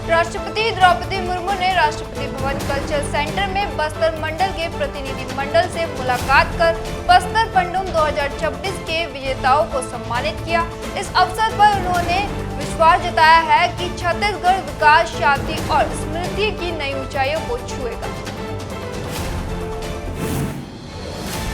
राष्ट्रपति द्रौपदी मुर्मू ने Rashtrapati Bhavan culture centre में बस्तर मंडल के प्रतिनिधि मंडल से मुलाकात कर बस्तर पंडुम 2026 के विजेताओं को सम्मानित किया। इस अवसर पर उन्होंने विश्वास जताया है कि छत्तीसगढ़ विकास, शांति और समृद्धि की नई ऊंचाइयों को छुएगा।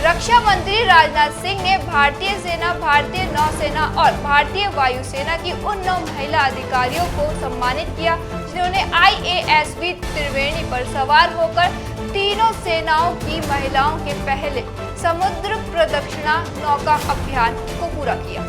रक्षा मंत्री राजनाथ सिंह ने भारतीय सेना, भारतीय नौसेना और भारतीय वायुसेना की उन 9 महिला अधिकारियों को सम्मानित किया जिन्होंने IASV त्रिवेणी पर सवार होकर तीनों सेनाओं की महिलाओं के पहले समुद्र प्रदक्षिणा नौका अभियान को पूरा किया।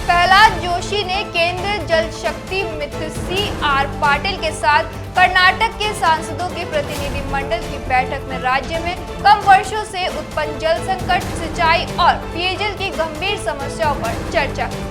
प्रहलाद जोशी ने केंद्रीय जल शक्ति मंत्री CR पाटिल के साथ कर्नाटक के सांसदों के प्रतिनिधि मंडल की बैठक में राज्य में कम वर्षों से उत्पन्न जल संकट, सिंचाई और पेयजल की गंभीर समस्याओं पर चर्चा की।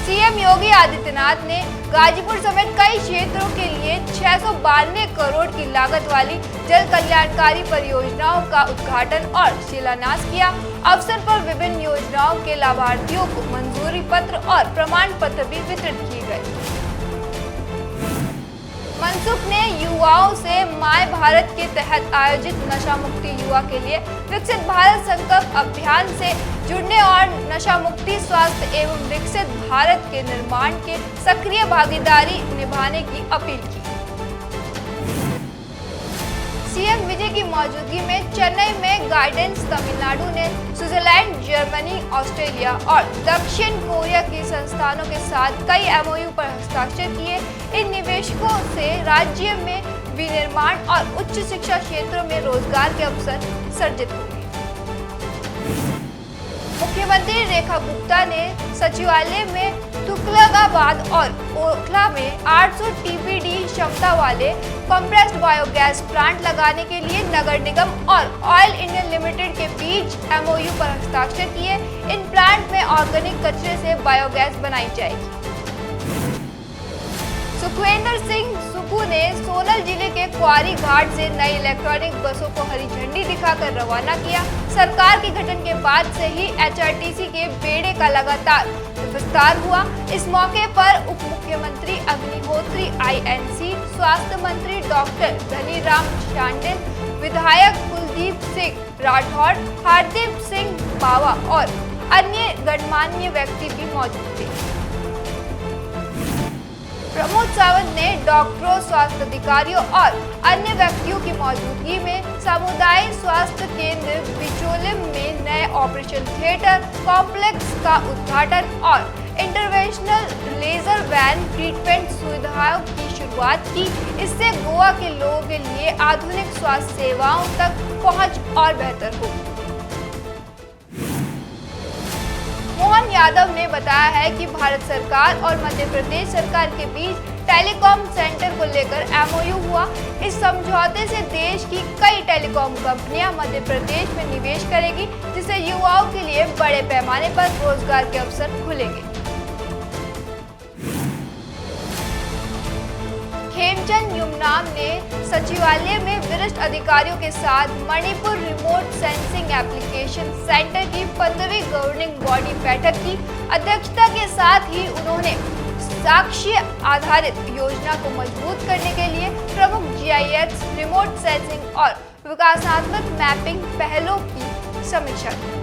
CM योगी आदित्यनाथ ने गाजीपुर समेत कई क्षेत्रों के लिए 692 करोड़ की लागत वाली जल कल्याणकारी परियोजनाओं का उद्घाटन और शिलान्यास किया। अवसर पर विभिन्न योजनाओं के लाभार्थियों को मंजूरी पत्र और प्रमाण पत्र भी वितरित किए गए। मनसुख ने युवाओं से माय भारत के तहत आयोजित नशा मुक्ति युवा के लिए विकसित भारत संकल्प अभियान से जुड़ने और नशा मुक्ति, स्वास्थ्य एवं विकसित भारत के निर्माण के सक्रिय भागीदारी निभाने की अपील की। CM विजय की मौजूदगी में चेन्नई में गाइडेंस तमिलनाडु ने स्विट्जरलैंड, जर्मनी, ऑस्ट्रेलिया और दक्षिण कोरिया के संस्थानों के साथ कई MOU पर हस्ताक्षर किए। इन निवेशकों से राज्य में विनिर्माण और उच्च शिक्षा क्षेत्रों में रोजगार के अवसर सृजित होंगे। मुख्यमंत्री रेखा गुप्ता ने सचिवालय में तुगलकाबाद और ओखला में 800 TPD क्षमता वाले कंप्रेस्ड बायोगैस प्लांट लगाने के लिए नगर निगम और ऑयल इंडिया लिमिटेड के बीच MOU पर हस्ताक्षर किए। इन प्लांट में ऑर्गेनिक कचरे से बायोगैस बनाई जाएगी। सुखविंदर सिंह सुक्खू ने सोलन जिले के क्वारी घाट से नई इलेक्ट्रॉनिक बसों को हरी झंडी दिखाकर रवाना किया। सरकार के गठन के बाद से ही HRTC के बेड़े का लगातार विस्तार हुआ। इस मौके पर उप मुख्यमंत्री अग्निहोत्री, INC, स्वास्थ्य मंत्री डॉक्टर धनीराम शांडिल, विधायक कुलदीप सिंह राठौड़, हरदीप सिंह बावा और अन्य गणमान्य व्यक्ति भी मौजूद थे। प्रमोद सावंत ने डॉक्टरों, स्वास्थ्य अधिकारियों और अन्य व्यक्तियों की मौजूदगी में सामुदायिक स्वास्थ्य केंद्र बिचौलिम में नए ऑपरेशन थिएटर कॉम्प्लेक्स का उद्घाटन और इंटरवेंशनल लेजर वैन ट्रीटमेंट सुविधाओं की शुरुआत की। इससे गोवा के लोगों के लिए आधुनिक स्वास्थ्य सेवाओं तक पहुंच और बेहतर होगी। मोहन यादव ने बताया है कि भारत सरकार और मध्य प्रदेश सरकार के बीच टेलीकॉम सेंटर को लेकर MOU हुआ। इस समझौते से देश की कई टेलीकॉम कंपनियां मध्य प्रदेश में निवेश करेगी, जिससे युवाओं के लिए बड़े पैमाने पर रोजगार के अवसर खुलेंगे। खेमचंद युमनाम ने सचिवालय में वरिष्ठ अधिकारियों के साथ Manipur remote sensing application centre की 15वीं गवर्निंग बॉडी बैठक की अध्यक्षता के साथ ही उन्होंने साक्ष्य आधारित योजना को मजबूत करने के लिए प्रमुख GIS, रिमोट सेंसिंग और विकासात्मक मैपिंग पहलों की समीक्षा की।